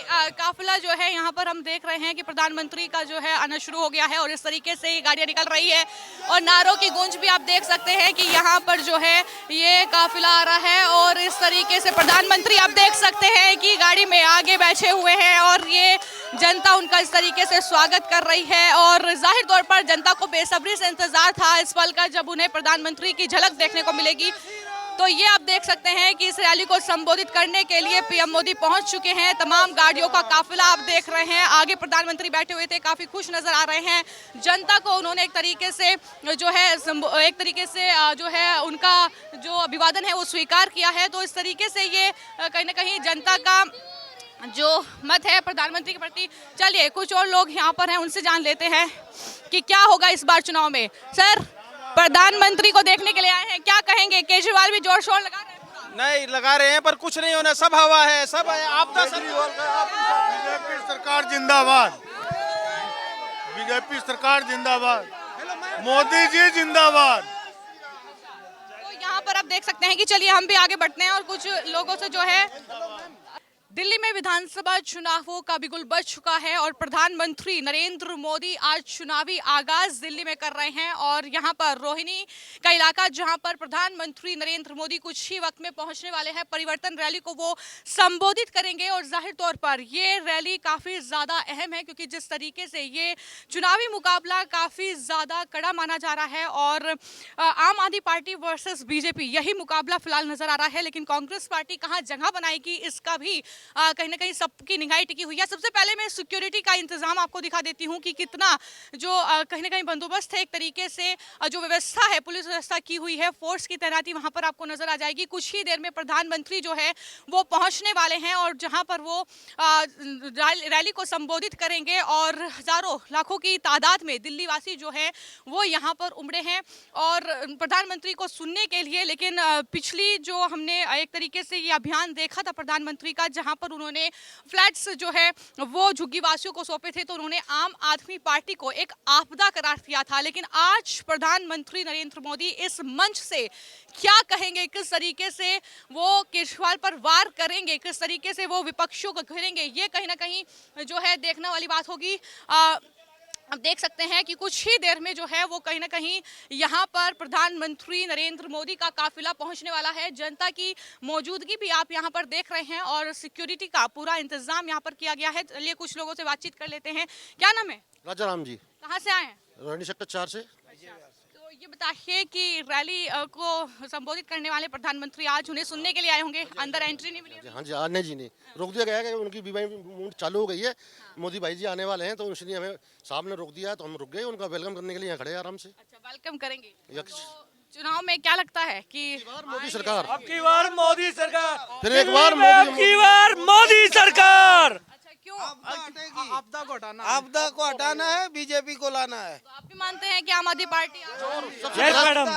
काफिला जो है यहाँ पर हम देख रहे हैं कि प्रधानमंत्री का जो है आना शुरू हो गया है और इस तरीके से ये गाड़ियाँ निकल रही है और नारों की गूंज भी आप देख सकते हैं कि यहाँ पर जो है ये काफिला आ रहा है और इस तरीके से प्रधानमंत्री आप देख सकते हैं कि गाड़ी में आगे बैठे हुए हैं और ये जनता उनका इस तरीके से स्वागत कर रही है और जाहिर तौर पर जनता को बेसब्री से इंतजार था इस पल का जब उन्हें प्रधानमंत्री की झलक देखने को मिलेगी। तो ये आप देख सकते हैं कि इस रैली को संबोधित करने के लिए पीएम मोदी पहुंच चुके हैं। तमाम गाड़ियों का काफिला आप देख रहे हैं, आगे प्रधानमंत्री बैठे हुए थे, काफी खुश नजर आ रहे हैं। जनता को उन्होंने एक तरीके से जो है उनका जो अभिवादन है वो स्वीकार किया है। तो इस तरीके से ये कहीं ना कहीं जनता का जो मत है प्रधानमंत्री के प्रति। चलिए कुछ और लोग यहाँ पर हैं, उनसे जान लेते हैं कि क्या होगा इस बार चुनाव में। सर, प्रधानमंत्री को देखने के लिए आए हैं, क्या कहेंगे? केजरीवाल भी जोर शोर लगा रहे हैं? नहीं लगा रहे हैं पर कुछ नहीं होना, सब हवा है, सब है। आपदा बीजेपी सरकार जिंदाबाद, बीजेपी सरकार जिंदाबाद, मोदी जी जिंदाबाद। तो यहाँ पर आप देख सकते हैं कि चलिए हम भी आगे बढ़ते हैं और कुछ लोगों से जो है। दिल्ली में विधानसभा चुनावों का बिगुल बज चुका है और प्रधानमंत्री नरेंद्र मोदी आज चुनावी आगाज दिल्ली में कर रहे हैं और यहाँ पर रोहिणी का इलाका जहाँ पर प्रधानमंत्री नरेंद्र मोदी कुछ ही वक्त में पहुँचने वाले हैं, परिवर्तन रैली को वो संबोधित करेंगे। और जाहिर तौर पर ये रैली काफ़ी ज़्यादा अहम है क्योंकि जिस तरीके से ये चुनावी मुकाबला काफ़ी ज़्यादा कड़ा माना जा रहा है और आम आदमी पार्टी वर्सेस बीजेपी यही मुकाबला फिलहाल नजर आ रहा है। लेकिन कांग्रेस पार्टी कहाँ जगह बनाएगी इसका भी कहीं ना कहीं सबकी निगाहें टिकी हुई है। सबसे पहले मैं सिक्योरिटी का इंतजाम आपको दिखा देती हूँ कि कितना जो कहीं ना कहीं बंदोबस्त है, एक तरीके से जो व्यवस्था है, पुलिस व्यवस्था की हुई है, फोर्स की तैनाती वहाँ पर आपको नजर आ जाएगी। कुछ ही देर में प्रधानमंत्री जो है वो पहुँचने वाले हैं और जहाँ पर वो रैली को संबोधित करेंगे और हजारों लाखों की तादाद में दिल्ली वासी जो है वो यहाँ पर उमड़े हैं और प्रधानमंत्री को सुनने के लिए। लेकिन पिछली जो हमने एक तरीके से ये अभियान देखा था प्रधानमंत्री का, जहाँ पर उन्होंने फ्लैट्स जो है वो झुग्गीवासियों को सौंपे थे, तो उन्होंने आम आदमी पार्टी को एक आपदा करार दिया था। लेकिन आज प्रधानमंत्री नरेंद्र मोदी इस मंच से क्या कहेंगे, किस तरीके से वो केजरीवाल पर वार करेंगे, किस तरीके से वो विपक्षियों को घेरेंगे, ये कहीं ना कहीं जो है देखने वाली बात होगी। अब देख सकते हैं कि कुछ ही देर में जो है वो कहीं ना कहीं यहाँ पर प्रधानमंत्री नरेंद्र मोदी का काफिला पहुँचने वाला है। जनता की मौजूदगी भी आप यहाँ पर देख रहे हैं और सिक्योरिटी का पूरा इंतजाम यहाँ पर किया गया है। चलिए कुछ लोगों से बातचीत कर लेते हैं। क्या नाम है? राजा राम जी। कहाँ से आए हैं? रोहिणी सेक्टर 4 से। तो ये बताइए कि रैली को संबोधित करने वाले प्रधानमंत्री आज उन्हें सुनने के लिए आए होंगे, अंदर एंट्री नहीं मिली? हाँ जी, आने जी नहीं रोक दिया गया है कि उनकी बीमारी मूवमेंट चालू हो गई है। मोदी भाई जी आने वाले हैं तो इसलिए हमें साहब ने रोक दिया, तो हम रुक गए उनका वेलकम करने के लिए। यहाँ खड़े आराम से। अच्छा, वेलकम करेंगे। यक्ष चुनाव में क्या लगता है कि मोदी सरकार, अब की बार मोदी सरकार, फिर एक बार अब की बार मोदी सरकार। अच्छा, क्यों? आपदा को हटाना है, बीजेपी को लाना है। तो आप भी मानते हैं कि आम आदमी पार्टी यस मैडम,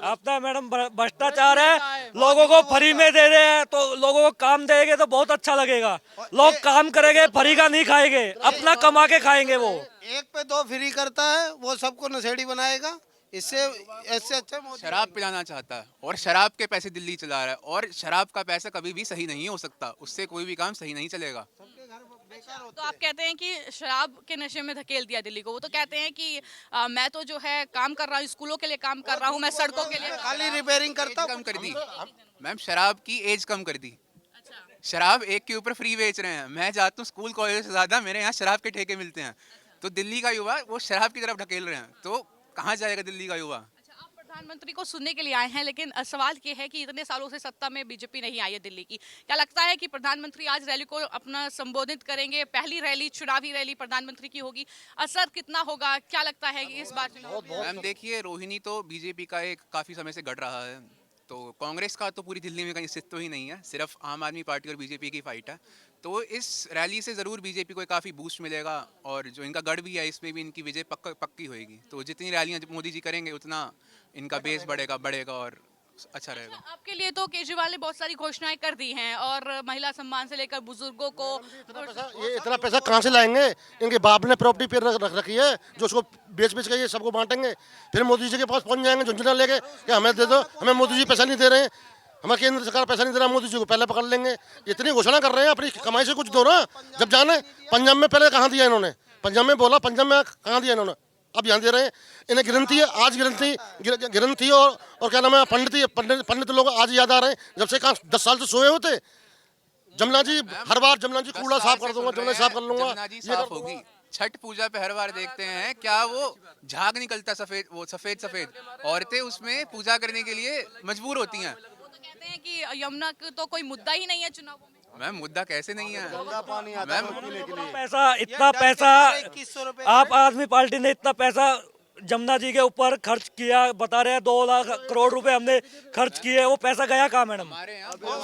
आपदा मैडम भ्रष्टाचार है, लोगों को फ्री में दे रहे हैं, तो लोगों को काम देंगे तो बहुत अच्छा लगेगा। लोग काम करेंगे, फ्री का नहीं खाएंगे, अपना कमा के खाएंगे। वो एक पे दो फ्री करता है, वो सबको नशेड़ी बनाएगा। इससे अच्छा शराब पिलाना चाहता है और शराब के पैसे दिल्ली चला रहा है और शराब का पैसा कभी भी सही नहीं हो सकता, उससे कोई भी काम सही नहीं चलेगा। तो आप कहते हैं कि शराब के नशे में धकेल दिया दिल्ली को। वो तो कहते हैं कि मैं तो जो है काम कर रहा हूँ, स्कूलों के लिए काम कर रहा हूँ, मैं सड़कों के लिए खाली रिपेयरिंग करता कम कर दी मैम, शराब की एज कम कर दी। शराब एक के ऊपर फ्री बेच रहे हैं। मैं जाता हूँ स्कूल कॉलेज से ज्यादा मेरे यहाँ शराब के ठेके मिलते हैं, तो दिल्ली का युवा वो शराब की तरफ ढकेल रहे हैं, तो कहाँ जाएगा दिल्ली का युवा? अच्छा, आप प्रधानमंत्री को सुनने के लिए आए हैं, लेकिन सवाल ये है कि इतने सालों से सत्ता में बीजेपी नहीं आई है दिल्ली की। क्या लगता है कि प्रधानमंत्री आज रैली को अपना संबोधित करेंगे? पहली रैली, चुनावी रैली प्रधानमंत्री की होगी, असर कितना होगा? क्या लगता है कि इस बार चुनाव में? मैम देखिए, रोहिणी तो बीजेपी का एक काफी समय से गढ़ रहा है, तो कांग्रेस का तो पूरी दिल्ली में कहीं अस्तित्व ही नहीं है, सिर्फ आम आदमी पार्टी और बीजेपी की फाइट है। तो इस रैली से ज़रूर बीजेपी को काफ़ी बूस्ट मिलेगा और जो इनका गढ़ भी है इसमें भी इनकी विजय पक्की होएगी। तो जितनी रैलियां मोदी जी करेंगे उतना इनका बेस बढ़ेगा और अच्छा रहेगा। आपके लिए तो केजरीवाल ने बहुत सारी घोषणाएं कर दी हैं और महिला सम्मान से लेकर बुजुर्गों को। ये इतना पैसा कहाँ से लाएंगे? इनके बाप ने प्रॉपर्टी पे रख रखी है जो उसको बेच के ये सबको बांटेंगे, फिर मोदी जी के पास पहुंच जाएंगे झुंझुना लेके कि हमें दे दो, हमें मोदी जी पैसा नहीं दे रहे हैं। हमारे केंद्र सरकार पैसा नहीं दे रहा, मोदी जी को पहले पकड़ लेंगे। इतनी घोषणा कर रहे हैं, अपनी कमाई से कुछ दो ना। जब जाने पंजाब में पहले कहाँ दिया इन्होंने, पंजाब में बोला, पंजाब में कहाँ दिया इन्होंने, अब यहाँ दे रहे हैं। इन्हें गिरंती है, आज गिरंती और क्या नाम है, पंडित लोग आज याद आ रहे हैं, जब से कहाँ 10 साल से सोए होते। जमुना जी हर बार, जमुना जी कूड़ा साफ कर दूंगा, जमुना साफ कर लूंगा, जमुना जी साफ होगी। छठ पूजा पे हर बार देखते हैं क्या वो झाग निकलता सफेद, वो सफेद औरतें उसमें पूजा करने के लिए मजबूर होती हैं। वो तो कहते हैं कि यमुना का तो कोई मुद्दा ही नहीं है चुनावों में। मैम मुद्दा कैसे नहीं है मैम? पैसा, इतना पैसा 2100 रुपए आप आदमी पार्टी ने इतना पैसा जमुना जी के ऊपर खर्च किया, बता रहे हैं 2 लाख करोड़ रुपए हमने खर्च किए, वो पैसा गया कहाँ मैडम?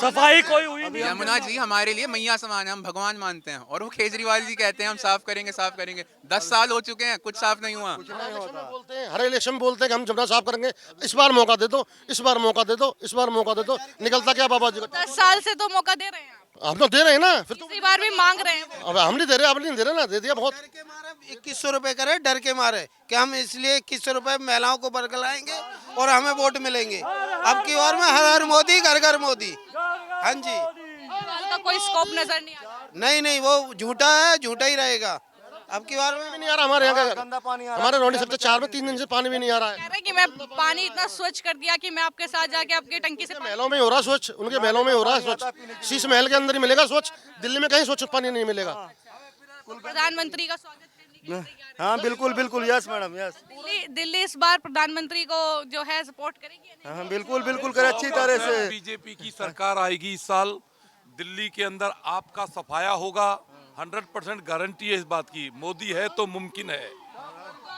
सफाई कोई हुई नहीं। यमुना जी हमारे लिए मैया समान है, हम भगवान मानते हैं, और वो केजरीवाल जी कहते हैं हम साफ करेंगे। 10 साल हो चुके हैं, कुछ साफ नहीं हुआ। बोलते हैं हर इलेक्शन में, बोलते हैं कि हम जमुना साफ करेंगे, इस बार मौका दे दो, इस बार मौका दे दो, इस बार मौका दे दो। निकलता क्या बाबा जी का? 10 साल से तो मौका दे रहे हैं आप। हम तो दे रहे हैं ना, फिर तो इसी बार भी मांग रहे हैं। अब हम नहीं दे रहे, अब नहीं दे रहे ना, दे दिया बहुत। डर के मारे 2100 रुपए करे, डर के मारे कि हम इसलिए 2100 रुपए महिलाओं को बरगलाएंगे और हमें वोट मिलेंगे। अब की बार में हर हर मोदी, घर घर मोदी। हाँ जी, का कोई स्कोप नजर नहीं आ रहा। नहीं, वो झूठा है, झूठा ही रहेगा। अब की बार में भी नहीं आ रहा हमारे यहाँ का, हमारे रोटी सेक्टर 4 में 3 दिन से पानी भी नहीं आ रहा है। कह रहे हैं कि मैं पानी इतना स्वच्छ कर दिया कि मैं आपके साथ जाके आपकी टंकी से पानी- महलों में हो रहा स्वच्छ, उनके महलों में हो रहा है स्वच्छ, शीश महल के अंदर ही मिलेगा स्वच्छ, दिल्ली में कहीं स्वच्छ पानी नहीं मिलेगा। प्रधानमंत्री का स्वागत करने के लिए तैयार हाँ बिल्कुल यस मैडम यस। है। दिल्ली इस बार प्रधानमंत्री को जो है सपोर्ट करेगी या नहीं? हाँ बिल्कुल करे अच्छी तरह से। बीजेपी की सरकार आएगी इस साल, दिल्ली के अंदर आपका सफाया होगा, 100% गारंटी है इस बात की। मोदी है तो मुमकिन है।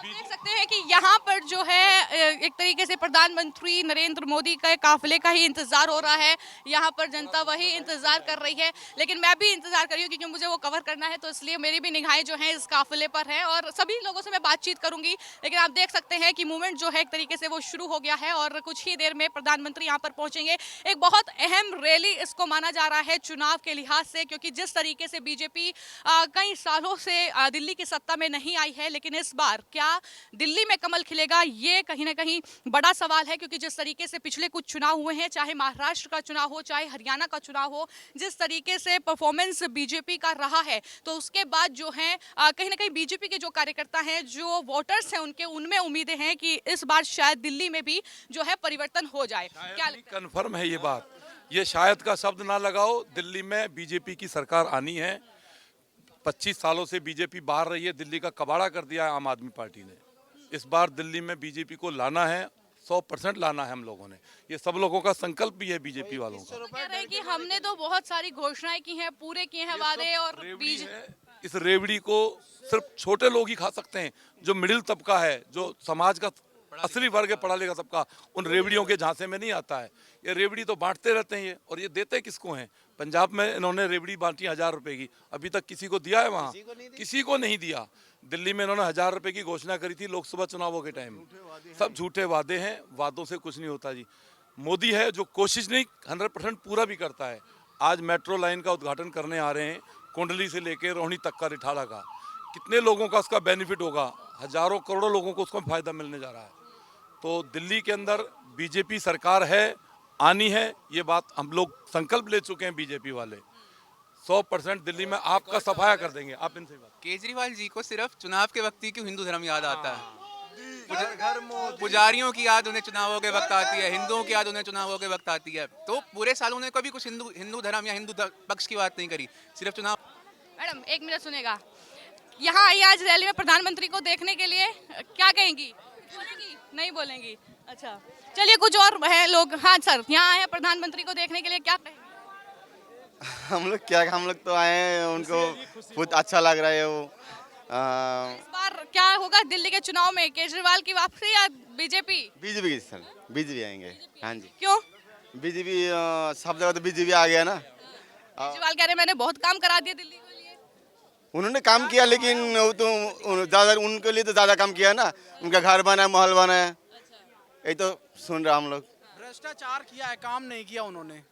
देख सकते हैं कि यहाँ पर जो है एक तरीके से प्रधानमंत्री नरेंद्र मोदी के काफिले का ही इंतजार हो रहा है। यहाँ पर जनता वही इंतजार कर रही है, लेकिन मैं भी इंतजार कर रही हूँ क्योंकि मुझे वो कवर करना है, तो इसलिए मेरी भी निगाहें जो हैं इस काफिले पर हैं और सभी लोगों से मैं बातचीत करूंगी। लेकिन आप देख सकते हैं कि मूवमेंट जो है एक तरीके से वो शुरू हो गया है और कुछ ही देर में प्रधानमंत्री यहाँ पर पहुंचेंगे। एक बहुत अहम रैली इसको माना जा रहा है चुनाव के लिहाज से, क्योंकि जिस तरीके से बीजेपी कई सालों से दिल्ली की सत्ता में नहीं आई है, लेकिन इस बार क्या दिल्ली में कमल खिलेगा, ये कहीं ना कहीं बड़ा सवाल है। क्योंकि जिस तरीके से पिछले कुछ चुनाव हुए हैं, चाहे महाराष्ट्र का चुनाव हो, चाहे हरियाणा का चुनाव हो, जिस तरीके से परफॉर्मेंस बीजेपी का रहा है, तो उसके बाद जो है कहीं ना कहीं बीजेपी के जो कार्यकर्ता हैं, जो वोटर्स हैं, उनमें उम्मीदें हैं कि इस बार शायद दिल्ली में भी जो है परिवर्तन हो जाए। क्या लगता है? कंफर्म है ये बात, ये शायद का शब्द ना लगाओ। दिल्ली में बीजेपी की सरकार आनी है। 25 सालों से बीजेपी बाहर रही है, दिल्ली का कबाड़ा कर दिया है आम आदमी पार्टी ने। इस बार दिल्ली में बीजेपी को लाना है, 100% लाना है हम लोगों ने। ये सब लोगों का संकल्प भी है बीजेपी वालों का। कह रहे हैं कि हमने तो बहुत सारी घोषणाएं की हैं, पूरे किए हैं वादे, और बीज इस रेवड़ी को सिर्फ छोटे लोग ही खा सकते हैं। जो मिडिल तबका है, जो समाज का असली वर्ग है, पढ़ा लिखा तबका, उन रेवड़ियों के झांसे में नहीं आता है। ये रेवड़ी तो बांटते रहते हैं ये, और ये देते किसको हैं? पंजाब में इन्होंने रेवड़ी बांटी 1000 रुपए की, अभी तक किसी को दिया है वहाँ? किसी को नहीं दिया। दिल्ली में इन्होंने 1000 रुपए की घोषणा करी थी लोकसभा चुनावों के टाइम। सब झूठे वादे हैं, वादों से कुछ नहीं होता जी। मोदी है जो कोशिश नहीं 100% पूरा भी करता है। आज मेट्रो लाइन का उद्घाटन करने आ रहे हैं, कुंडली से लेकर रोहिणी तक का, रिठाला का। कितने लोगों का उसका बेनिफिट होगा? हजारों करोड़ों लोगों को उसका फायदा मिलने जा रहा है। तो दिल्ली के अंदर बीजेपी सरकार है, आनी है, ये बात हम लोग संकल्प ले चुके हैं बीजेपी वाले। 100% दिल्ली में आपका सफाया कर देंगे। आप इनसे बात। केजरीवाल जी को सिर्फ चुनाव के वक्त ही क्यों हिंदू धर्म याद आता है? पुजारियों की याद उन्हें चुनावों के वक्त आती है, हिंदुओं की याद उन्हें चुनावों के वक्त आती है। तो पूरे साल उन्हें कभी कुछ हिंदू धर्म या हिंदू पक्ष की बात नहीं करी, सिर्फ चुनाव। मैडम एक मिनट सुनेगा, यहाँ आई आज रैली में प्रधानमंत्री को देखने के लिए, क्या कहेंगी? बोलेंगी? नहीं बोलेंगी? अच्छा चलिए, कुछ और है लोग। हाँ सर, यहाँ आए हैं प्रधानमंत्री को देखने के लिए, क्या कहेंगे? हम लोग तो आए हैं, उनको बहुत अच्छा लग रहा है वो। इस बार क्या होगा दिल्ली के चुनाव में, केजरीवाल की वापसी या बीजेपी? बीजेपी की सर, बीजेपी आएंगे। हाँ जी, क्यों? बीजेपी सब जगह तो बीजेपी आ गया ना। केजरीवाल कह रहे मैंने बहुत काम करा दिया दिल्ली के लिए। उन्होंने काम किया, लेकिन वो तो ज्यादा उनके लिए तो ज्यादा काम किया ना। उनका घर बना है, महल बना है, यही तो सुन रहा हम लोग। भ्रष्टाचार किया है, काम नहीं किया उन्होंने।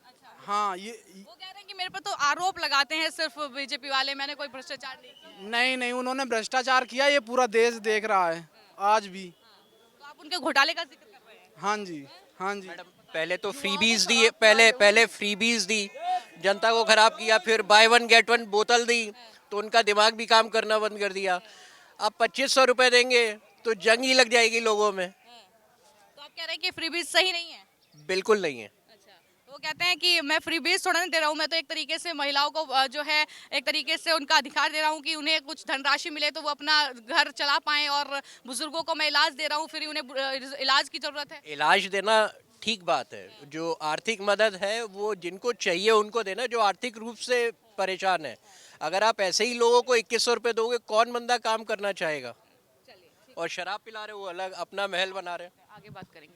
हाँ, ये वो कह रहे हैं कि मेरे पर तो आरोप लगाते हैं सिर्फ बीजेपी वाले, मैंने कोई भ्रष्टाचार नहीं किया। नहीं, उन्होंने भ्रष्टाचार किया, ये पूरा देश देख रहा है आज भी। तो आप उनके घोटाले का जिक्र कर रहे हैं? हाँ जी, हाँ जी। पहले तो फ्रीबीज दी, पहले फ्रीबीज दी, जनता को खराब किया, फिर बाय वन गेट वन बोतल दी तो उनका दिमाग भी काम करना बंद कर दिया। अब 2500 रुपए देंगे तो जंग ही लग जाएगी लोगों में। तो आप कह रहे हैं कि फ्रीबीज सही नहीं है? बिल्कुल नहीं है। अच्छा, वो कहते हैं कि मैं फ्रीबीज थोड़ा नहीं दे रहा हूँ, मैं तो एक तरीके से महिलाओं को जो है एक तरीके से उनका अधिकार दे रहा हूँ कि उन्हें कुछ धनराशि मिले तो वो अपना घर चला पाएं, और बुजुर्गों को मैं इलाज दे रहा हूँ, फिर उन्हें इलाज की जरूरत है। इलाज देना ठीक बात है, जो आर्थिक मदद है वो जिनको चाहिए उनको देना, जो आर्थिक रूप से परेशान है। अगर आप ऐसे ही लोगों को 2100 रुपए दोगे, कौन बंदा काम करना चाहेगा? और शराब पिला रहे, वो अलग अपना महल बना रहे। आगे बात करेंगे।